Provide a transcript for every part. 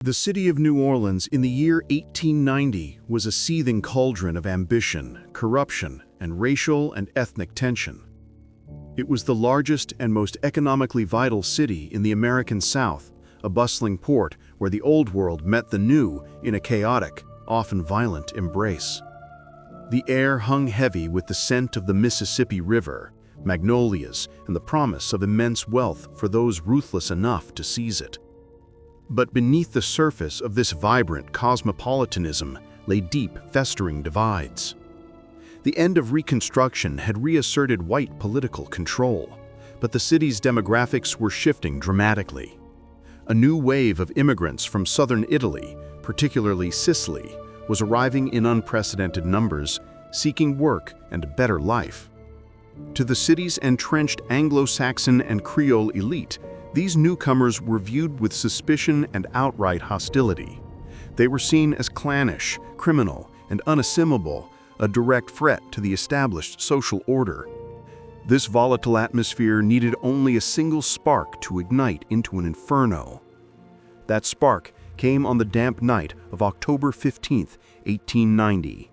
The city of New Orleans in the year 1890 was a seething cauldron of ambition, corruption, and racial and ethnic tension. It was the largest and most economically vital city in the American South, a bustling port where the old world met the new in a chaotic, often violent embrace. The air hung heavy with the scent of the Mississippi River, magnolias, and the promise of immense wealth for those ruthless enough to seize it. But beneath the surface of this vibrant cosmopolitanism lay deep, festering divides. The end of Reconstruction had reasserted white political control, but the city's demographics were shifting dramatically. A new wave of immigrants from southern Italy, particularly Sicily, was arriving in unprecedented numbers, seeking work and a better life. To the city's entrenched Anglo-Saxon and Creole elite, these newcomers were viewed with suspicion and outright hostility. They were seen as clannish, criminal, and unassimilable, a direct threat to the established social order. This volatile atmosphere needed only a single spark to ignite into an inferno. That spark came on the damp night of October 15, 1890.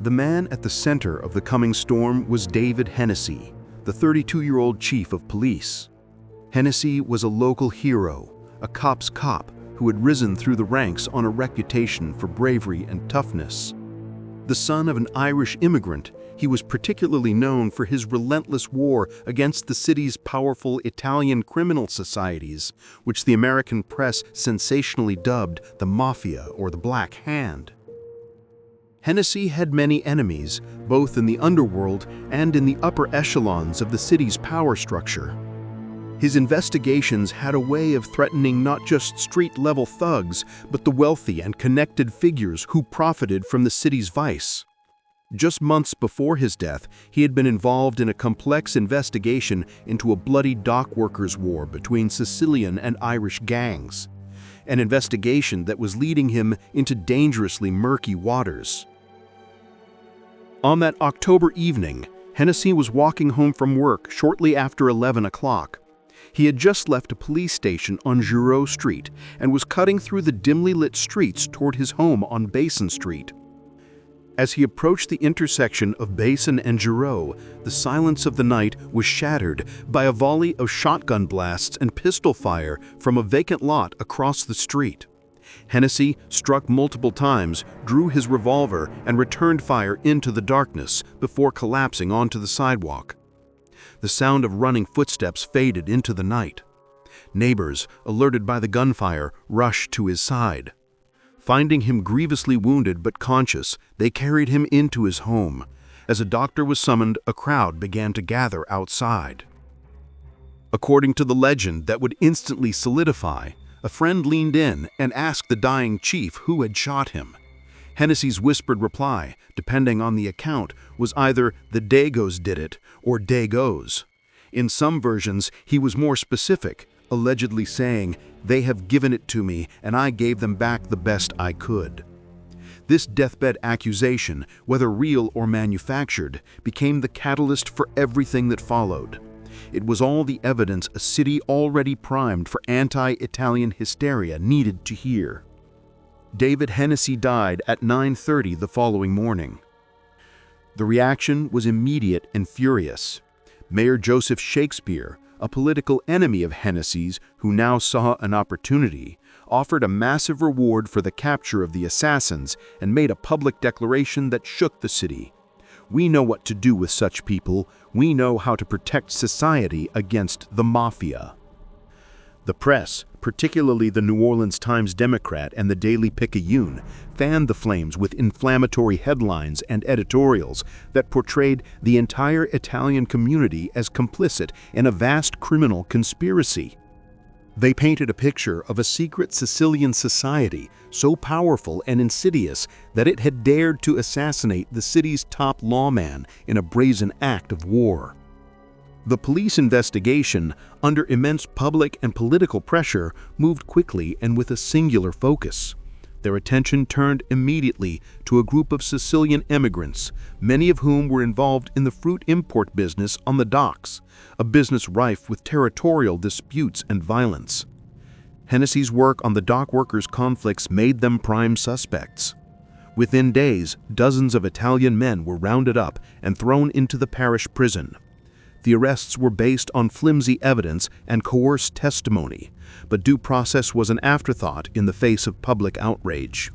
The man at the center of the coming storm was David Hennessy, the 32-year-old chief of police. Hennessy was a local hero, a cop's cop who had risen through the ranks on a reputation for bravery and toughness. The son of an Irish immigrant, he was particularly known for his relentless war against the city's powerful Italian criminal societies, which the American press sensationally dubbed the Mafia or the Black Hand. Hennessy had many enemies, both in the underworld and in the upper echelons of the city's power structure. His investigations had a way of threatening not just street-level thugs, but the wealthy and connected figures who profited from the city's vice. Just months before his death, he had been involved in a complex investigation into a bloody dock workers' war between Sicilian and Irish gangs, an investigation that was leading him into dangerously murky waters. On that October evening, Hennessy was walking home from work shortly after 11 o'clock. He had just left a police station on Giroux Street and was cutting through the dimly lit streets toward his home on Basin Street. As he approached the intersection of Basin and Giroux, the silence of the night was shattered by a volley of shotgun blasts and pistol fire from a vacant lot across the street. Hennessy struck multiple times, drew his revolver, and returned fire into the darkness before collapsing onto the sidewalk. The sound of running footsteps faded into the night. Neighbors, alerted by the gunfire, rushed to his side. Finding him grievously wounded but conscious, they carried him into his home. As a doctor was summoned, a crowd began to gather outside. According to the legend that would instantly solidify, a friend leaned in and asked the dying chief who had shot him. Hennessy's whispered reply, depending on the account, was either "the Dagos did it" or "Dagos." In some versions, he was more specific, allegedly saying, "They have given it to me, and I gave them back the best I could." This deathbed accusation, whether real or manufactured, became the catalyst for everything that followed. It was all the evidence a city already primed for anti-Italian hysteria needed to hear. David Hennessy died at 9:30 the following morning. The reaction was immediate and furious. Mayor Joseph Shakespeare, a political enemy of Hennessy's who now saw an opportunity, offered a massive reward for the capture of the assassins and made a public declaration that shook the city. "We know what to do with such people. We know how to protect society against the Mafia." The press, particularly the New Orleans Times-Democrat and the Daily Picayune, fanned the flames with inflammatory headlines and editorials that portrayed the entire Italian community as complicit in a vast criminal conspiracy. They painted a picture of a secret Sicilian society so powerful and insidious that it had dared to assassinate the city's top lawman in a brazen act of war. The police investigation, under immense public and political pressure, moved quickly and with a singular focus. Their attention turned immediately to a group of Sicilian immigrants, many of whom were involved in the fruit import business on the docks, a business rife with territorial disputes and violence. Hennessy's work on the dock workers' conflicts made them prime suspects. Within days, dozens of Italian men were rounded up and thrown into the parish prison. The arrests were based on flimsy evidence and coerced testimony, but due process was an afterthought in the face of public outrage.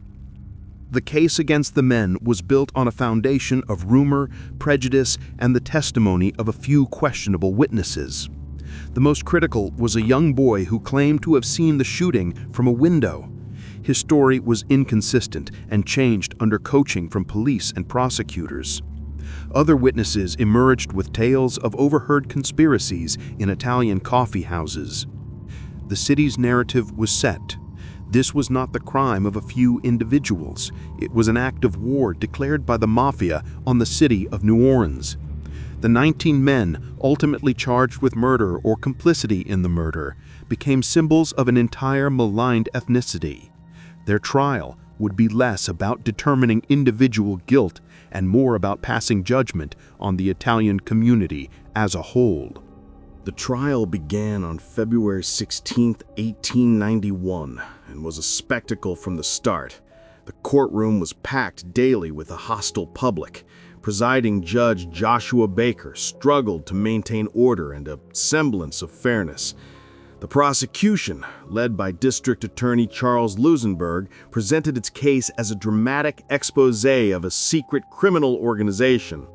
The case against the men was built on a foundation of rumor, prejudice, and the testimony of a few questionable witnesses. The most critical was a young boy who claimed to have seen the shooting from a window. His story was inconsistent and changed under coaching from police and prosecutors. Other witnesses emerged with tales of overheard conspiracies in Italian coffee houses. The city's narrative was set. This was not the crime of a few individuals. It was an act of war declared by the mafia on the city of New Orleans. The 19 men, ultimately charged with murder or complicity in the murder, became symbols of an entire maligned ethnicity. Their trial would be less about determining individual guilt and more about passing judgment on the Italian community as a whole. The trial began on February 16, 1891, and was a spectacle from the start. The courtroom was packed daily with a hostile public. Presiding Judge Joshua Baker struggled to maintain order and a semblance of fairness. The prosecution, led by District Attorney Charles Lusenberg, presented its case as a dramatic exposé of a secret criminal organization.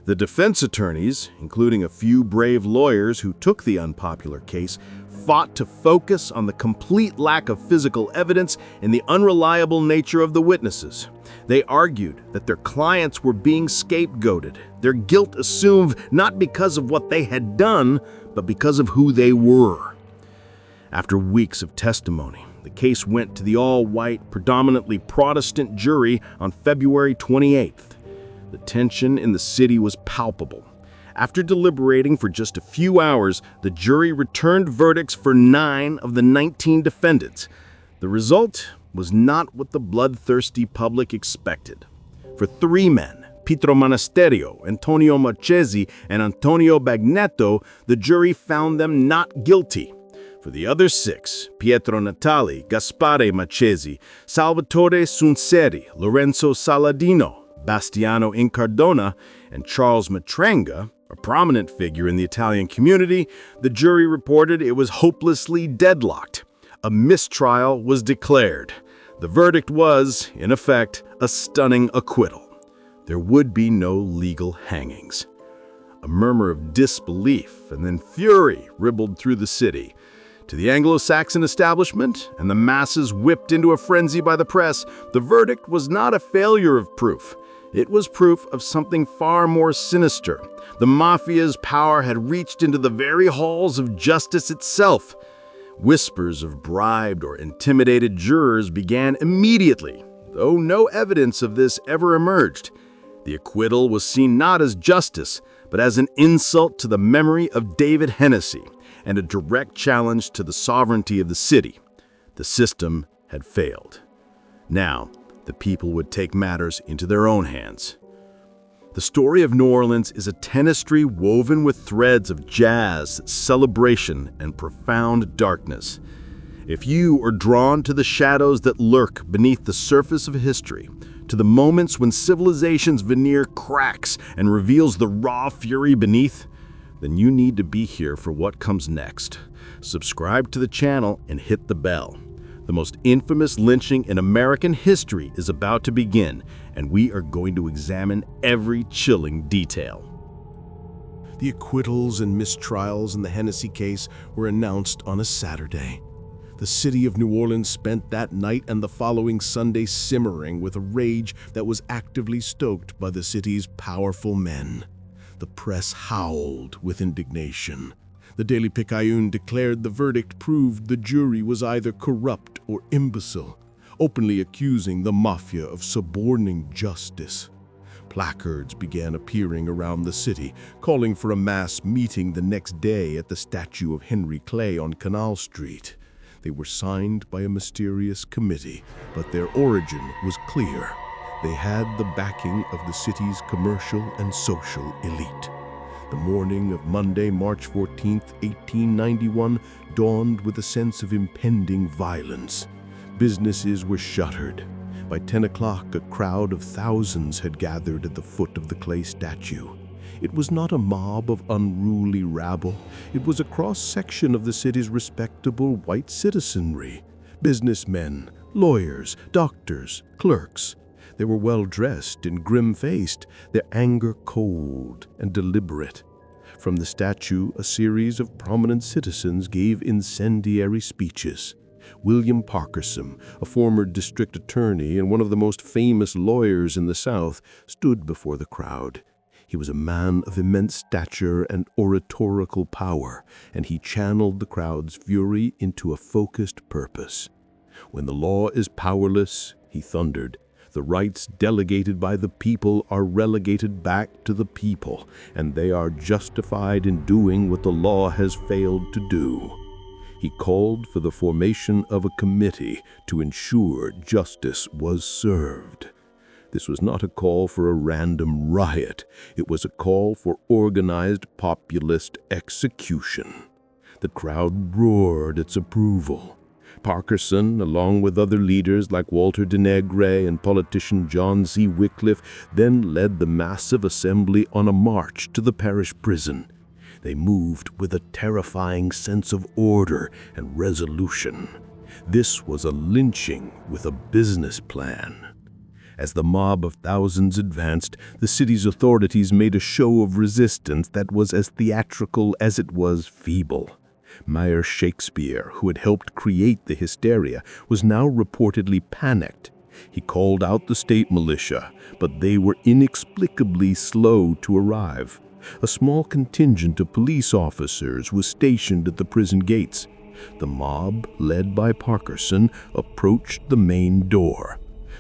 The defense attorneys, including a few brave lawyers who took the unpopular case, fought to focus on the complete lack of physical evidence and the unreliable nature of the witnesses. They argued that their clients were being scapegoated, their guilt assumed not because of what they had done, but because of who they were. After weeks of testimony, the case went to the all-white, predominantly Protestant jury on February 28th. The tension in the city was palpable. After deliberating for just a few hours, the jury returned verdicts for 9 of the 19 defendants. The result was not what the bloodthirsty public expected. For 3 men, Pietro Monasterio, Antonio Marchesi, and Antonio Bagnetto, the jury found them not guilty. For the other 6, Pietro Natali, Gaspare Marchesi, Salvatore Sunseri, Lorenzo Saladino, Bastiano Incardona, and Charles Matranga, a prominent figure in the Italian community, the jury reported it was hopelessly deadlocked. A mistrial was declared. The verdict was, in effect, a stunning acquittal. There would be no legal hangings. A murmur of disbelief and then fury rippled through the city. To the Anglo-Saxon establishment and the masses whipped into a frenzy by the press, the verdict was not a failure of proof. It was proof of something far more sinister. The mafia's power had reached into the very halls of justice itself. Whispers of bribed or intimidated jurors began immediately, though no evidence of this ever emerged. The acquittal was seen not as justice, but as an insult to the memory of David Hennessy and a direct challenge to the sovereignty of the city. The system had failed. Now, the people would take matters into their own hands. The story of New Orleans is a tapestry woven with threads of jazz, celebration, and profound darkness. If you are drawn to the shadows that lurk beneath the surface of history, to the moments when civilization's veneer cracks and reveals the raw fury beneath, then you need to be here for what comes next. Subscribe to the channel and hit the bell. The most infamous lynching in American history is about to begin, and we are going to examine every chilling detail. The acquittals and mistrials in the Hennessy case were announced on a Saturday. The city of New Orleans spent that night and the following Sunday simmering with a rage that was actively stoked by the city's powerful men. The press howled with indignation. The Daily Picayune declared the verdict proved the jury was either corrupt or imbecile, openly accusing the mafia of suborning justice. Placards began appearing around the city, calling for a mass meeting the next day at the statue of Henry Clay on Canal Street. They were signed by a mysterious committee, but their origin was clear. They had the backing of the city's commercial and social elite. The morning of Monday, March 14, 1891, dawned with a sense of impending violence. Businesses were shuttered. By 10 o'clock, a crowd of thousands had gathered at the foot of the clay statue. It was not a mob of unruly rabble. It was a cross-section of the city's respectable white citizenry. Businessmen, lawyers, doctors, clerks. They were well-dressed and grim-faced, their anger cold and deliberate. From the statue, a series of prominent citizens gave incendiary speeches. William Parkerson, a former district attorney and one of the most famous lawyers in the South, stood before the crowd. He was a man of immense stature and oratorical power, and he channeled the crowd's fury into a focused purpose. "When the law is powerless," he thundered, "the rights delegated by the people are relegated back to the people, and they are justified in doing what the law has failed to do." He called for the formation of a committee to ensure justice was served. This was not a call for a random riot. It was a call for organized populist execution. The crowd roared its approval. Parkerson, along with other leaders like Walter de Negre and politician John C. Wycliffe, then led the massive assembly on a march to the parish prison. They moved with a terrifying sense of order and resolution. This was a lynching with a business plan. As the mob of thousands advanced, the city's authorities made a show of resistance that was as theatrical as it was feeble. Mayor Shakespeare, who had helped create the hysteria, was now reportedly panicked. He called out the state militia, but they were inexplicably slow to arrive. A small contingent of police officers was stationed at the prison gates. The mob, led by Parkerson, approached the main door.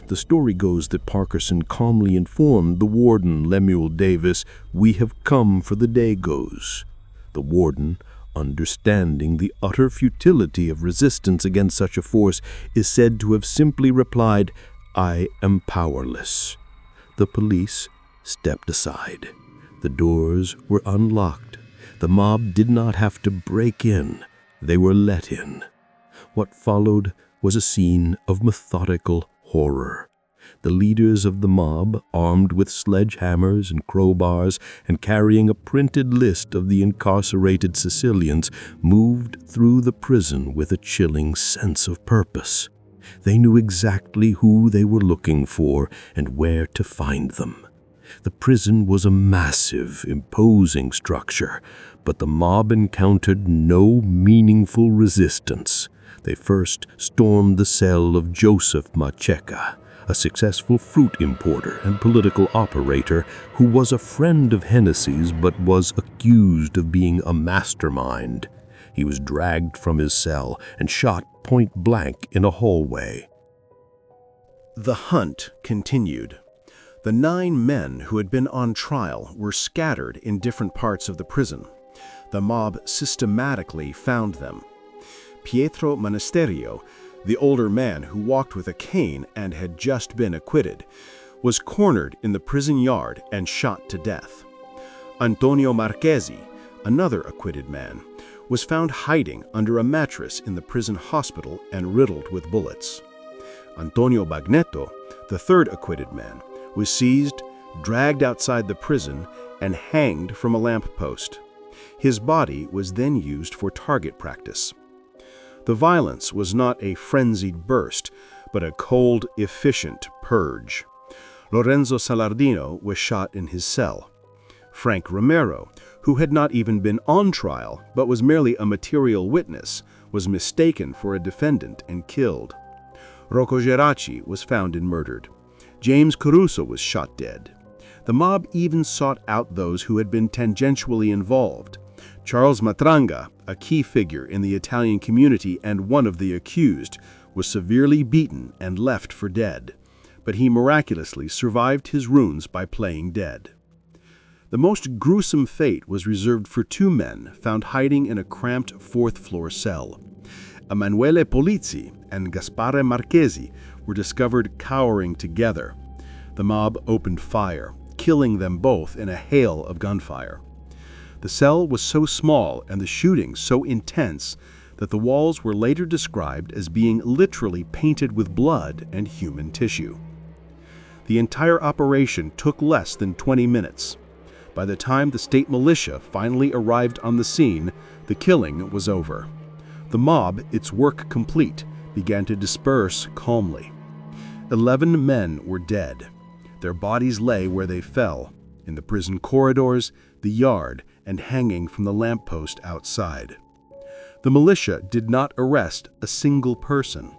The story goes that Parkerson calmly informed the warden, Lemuel Davis, "We have come for the Dagos." The warden, understanding the utter futility of resistance against such a force, is said to have simply replied, "I am powerless." The police stepped aside. The doors were unlocked. The mob did not have to break in. They were let in. What followed was a scene of methodical horror. The leaders of the mob, armed with sledgehammers and crowbars and carrying a printed list of the incarcerated Sicilians, moved through the prison with a chilling sense of purpose. They knew exactly who they were looking for and where to find them. The prison was a massive, imposing structure, but the mob encountered no meaningful resistance. They first stormed the cell of Joseph Macheca, a successful fruit importer and political operator who was a friend of Hennessy's but was accused of being a mastermind. He was dragged from his cell and shot point blank in a hallway. The hunt continued. The 9 men who had been on trial were scattered in different parts of the prison. The mob systematically found them. Pietro Monasterio, the older man who walked with a cane and had just been acquitted, was cornered in the prison yard and shot to death. Antonio Marchesi, another acquitted man, was found hiding under a mattress in the prison hospital and riddled with bullets. Antonio Bagnetto, the third acquitted man, was seized, dragged outside the prison, and hanged from a lamppost. His body was then used for target practice. The violence was not a frenzied burst, but a cold, efficient purge. Lorenzo Salardino was shot in his cell. Frank Romero, who had not even been on trial but was merely a material witness, was mistaken for a defendant and killed. Rocco Geraci was found and murdered. James Caruso was shot dead. The mob even sought out those who had been tangentially involved. Charles Matranga, a key figure in the Italian community and one of the accused, was severely beaten and left for dead, but he miraculously survived his wounds by playing dead. The most gruesome fate was reserved for 2 men found hiding in a cramped 4th-floor cell. Emanuele Polizzi and Gaspare Marchesi were discovered cowering together. The mob opened fire, killing them both in a hail of gunfire. The cell was so small and the shooting so intense that the walls were later described as being literally painted with blood and human tissue. The entire operation took less than 20 minutes. By the time the state militia finally arrived on the scene, the killing was over. The mob, its work complete, began to disperse calmly. 11 men were dead. Their bodies lay where they fell, in the prison corridors, the yard, and hanging from the lamppost outside. The militia did not arrest a single person.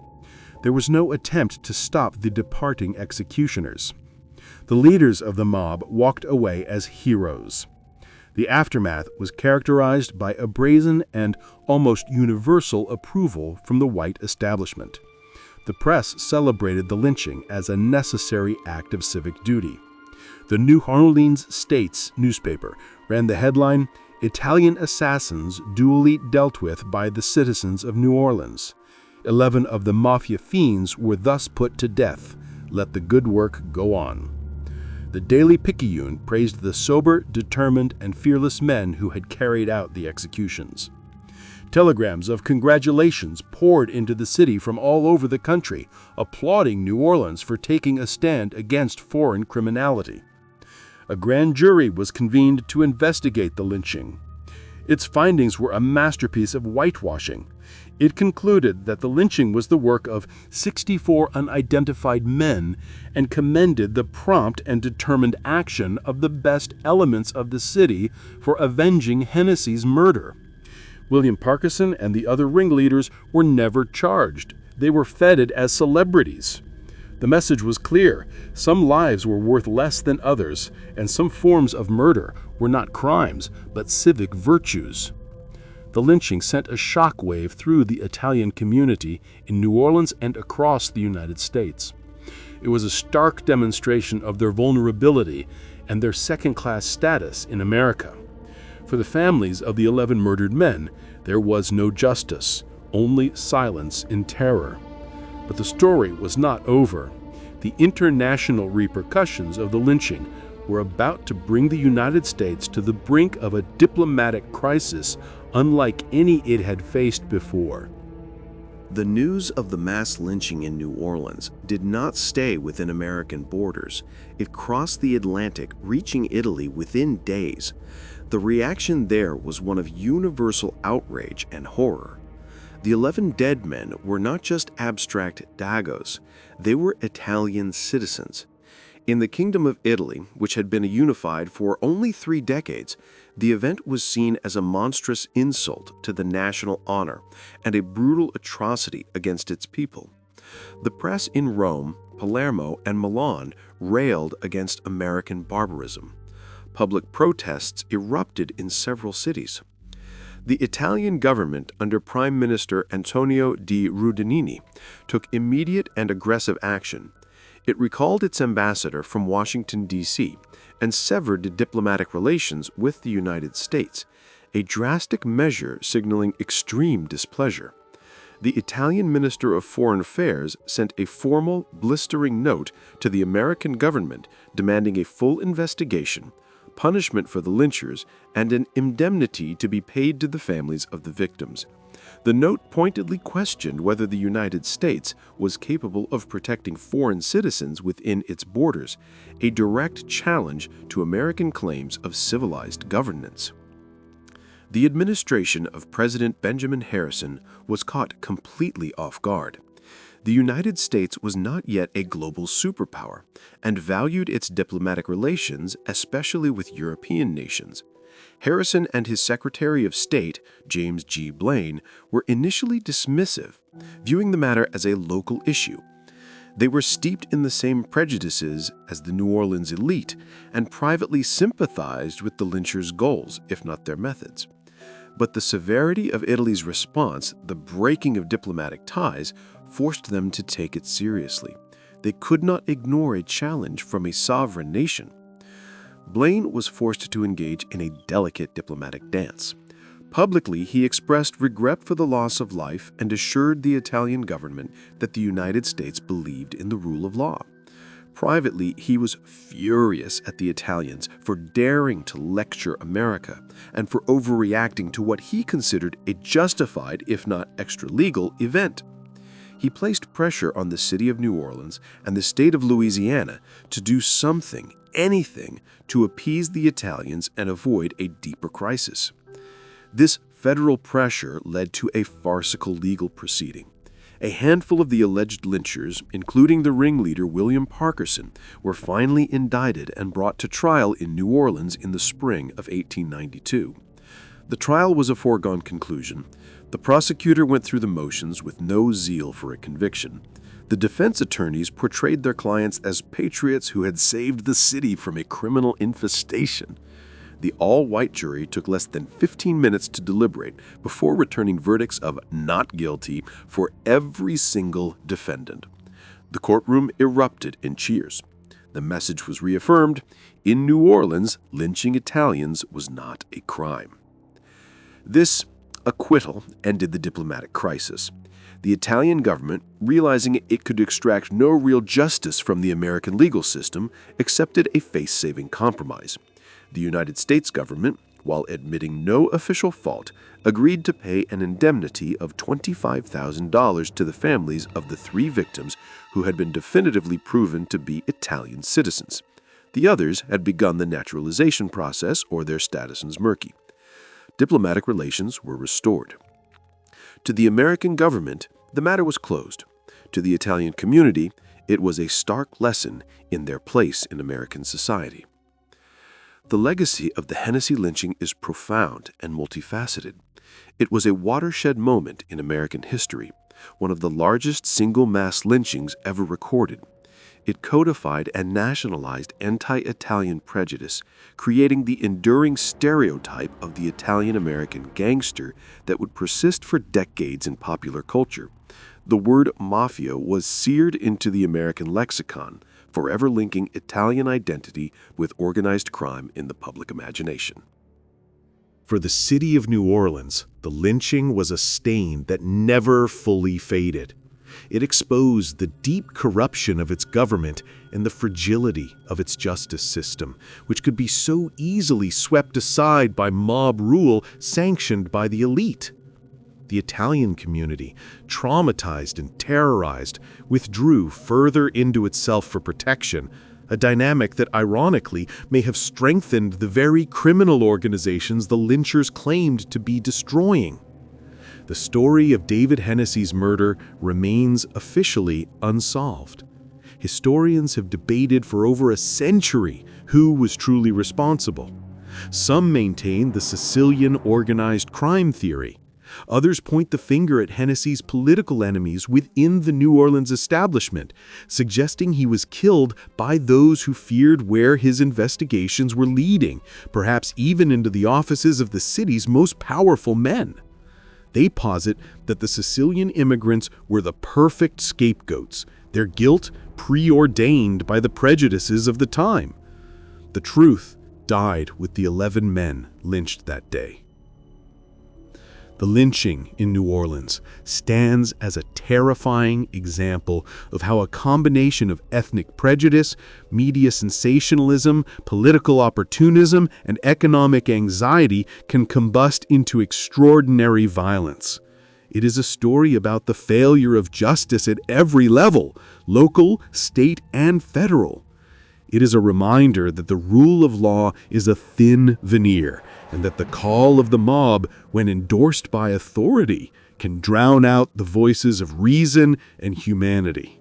There was no attempt to stop the departing executioners. The leaders of the mob walked away as heroes. The aftermath was characterized by a brazen and almost universal approval from the white establishment. The press celebrated the lynching as a necessary act of civic duty. The New Orleans State's newspaper ran the headline, "Italian assassins duly dealt with by the citizens of New Orleans. 11 of the mafia fiends were thus put to death. Let the good work go on." The Daily Picayune praised the sober, determined, and fearless men who had carried out the executions. Telegrams of congratulations poured into the city from all over the country, applauding New Orleans for taking a stand against foreign criminality. A grand jury was convened to investigate the lynching. Its findings were a masterpiece of whitewashing. It concluded that the lynching was the work of 64 unidentified men and commended the prompt and determined action of the best elements of the city for avenging Hennessy's murder. William Parkinson and the other ringleaders were never charged. They were feted as celebrities. The message was clear. Some lives were worth less than others, and some forms of murder were not crimes, but civic virtues. The lynching sent a shockwave through the Italian community in New Orleans and across the United States. It was a stark demonstration of their vulnerability and their second-class status in America. For the families of the 11 murdered men, there was no justice, only silence in terror. But the story was not over. The international repercussions of the lynching were about to bring the United States to the brink of a diplomatic crisis unlike any it had faced before. The news of the mass lynching in New Orleans did not stay within American borders. It crossed the Atlantic, reaching Italy within days. The reaction there was one of universal outrage and horror. The 11 dead men were not just abstract dagos, they were Italian citizens. In the Kingdom of Italy, which had been unified for only 3 decades, the event was seen as a monstrous insult to the national honor and a brutal atrocity against its people. The press in Rome, Palermo, and Milan railed against American barbarism. Public protests erupted in several cities. The Italian government under Prime Minister Antonio di Rudinini took immediate and aggressive action. It recalled its ambassador from Washington, D.C., and severed diplomatic relations with the United States, a drastic measure signaling extreme displeasure. The Italian Minister of Foreign Affairs sent a formal, blistering note to the American government demanding a full investigation, punishment for the lynchers, and an indemnity to be paid to the families of the victims. The note pointedly questioned whether the United States was capable of protecting foreign citizens within its borders, a direct challenge to American claims of civilized governance. The administration of President Benjamin Harrison was caught completely off guard. The United States was not yet a global superpower and valued its diplomatic relations, especially with European nations. Harrison and his Secretary of State, James G. Blaine, were initially dismissive, viewing the matter as a local issue. They were steeped in the same prejudices as the New Orleans elite and privately sympathized with the lynchers' goals, if not their methods. But the severity of Italy's response, the breaking of diplomatic ties, forced them to take it seriously. They could not ignore a challenge from a sovereign nation. Blaine was forced to engage in a delicate diplomatic dance. Publicly, he expressed regret for the loss of life and assured the Italian government that the United States believed in the rule of law. Privately, he was furious at the Italians for daring to lecture America and for overreacting to what he considered a justified, if not extra-legal, event. He placed pressure on the city of New Orleans and the state of Louisiana to do something, anything, to appease the Italians and avoid a deeper crisis. This federal pressure led to a farcical legal proceeding. A handful of the alleged lynchers, including the ringleader William Parkerson, were finally indicted and brought to trial in New Orleans in the spring of 1892. The trial was a foregone conclusion. The prosecutor went through the motions with no zeal for a conviction. The defense attorneys portrayed their clients as patriots who had saved the city from a criminal infestation. The all-white jury took less than 15 minutes to deliberate before returning verdicts of not guilty for every single defendant. The courtroom erupted in cheers. The message was reaffirmed: in New Orleans, lynching Italians was not a crime. This acquittal ended the diplomatic crisis. The Italian government, realizing it could extract no real justice from the American legal system, accepted a face-saving compromise. The United States government, while admitting no official fault, agreed to pay an indemnity of $25,000 to the families of the 3 victims who had been definitively proven to be Italian citizens. The others had begun the naturalization process, or their status was murky. Diplomatic relations were restored. To the American government, the matter was closed. To the Italian community, it was a stark lesson in their place in American society. The legacy of the Hennessy lynching is profound and multifaceted. It was a watershed moment in American history, one of the largest single mass lynchings ever recorded. It codified and nationalized anti-Italian prejudice, creating the enduring stereotype of the Italian-American gangster that would persist for decades in popular culture. The word mafia was seared into the American lexicon, forever linking Italian identity with organized crime in the public imagination. For the city of New Orleans, the lynching was a stain that never fully faded. It exposed the deep corruption of its government and the fragility of its justice system, which could be so easily swept aside by mob rule sanctioned by the elite. The Italian community, traumatized and terrorized, withdrew further into itself for protection, a dynamic that ironically may have strengthened the very criminal organizations the lynchers claimed to be destroying. The story of David Hennessy's murder remains officially unsolved. Historians have debated for over a century who was truly responsible. Some maintain the Sicilian organized crime theory. Others point the finger at Hennessy's political enemies within the New Orleans establishment, suggesting he was killed by those who feared where his investigations were leading, perhaps even into the offices of the city's most powerful men. They posit that the Sicilian immigrants were the perfect scapegoats, their guilt preordained by the prejudices of the time. The truth died with the 11 men lynched that day. The lynching in New Orleans stands as a terrifying example of how a combination of ethnic prejudice, media sensationalism, political opportunism, and economic anxiety can combust into extraordinary violence. It is a story about the failure of justice at every level, local, state, and federal. It is a reminder that the rule of law is a thin veneer, and that the call of the mob, when endorsed by authority, can drown out the voices of reason and humanity.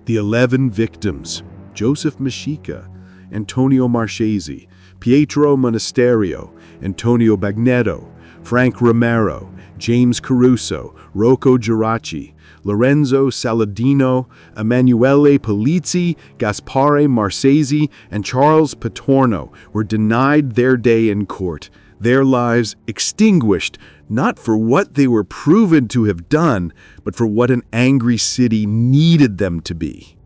The 11 victims, Joseph Meschica, Antonio Marchesi, Pietro Monasterio, Antonio Bagnetto, Frank Romero, James Caruso, Rocco Geraci, Lorenzo Saladino, Emanuele Polizzi, Gaspare Marchesi, and Charles Patorno were denied their day in court, their lives extinguished, not for what they were proven to have done, but for what an angry city needed them to be.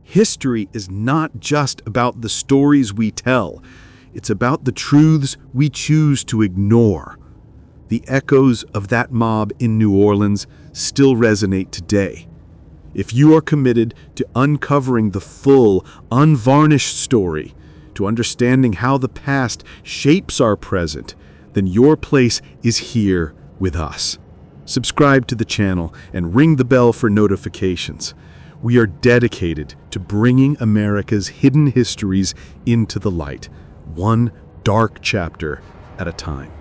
History is not just about the stories we tell. It's about the truths we choose to ignore. The echoes of that mob in New Orleans still resonate today. If you are committed to uncovering the full, unvarnished story, to understanding how the past shapes our present, then your place is here with us. Subscribe to the channel and ring the bell for notifications. We are dedicated to bringing America's hidden histories into the light, one dark chapter at a time.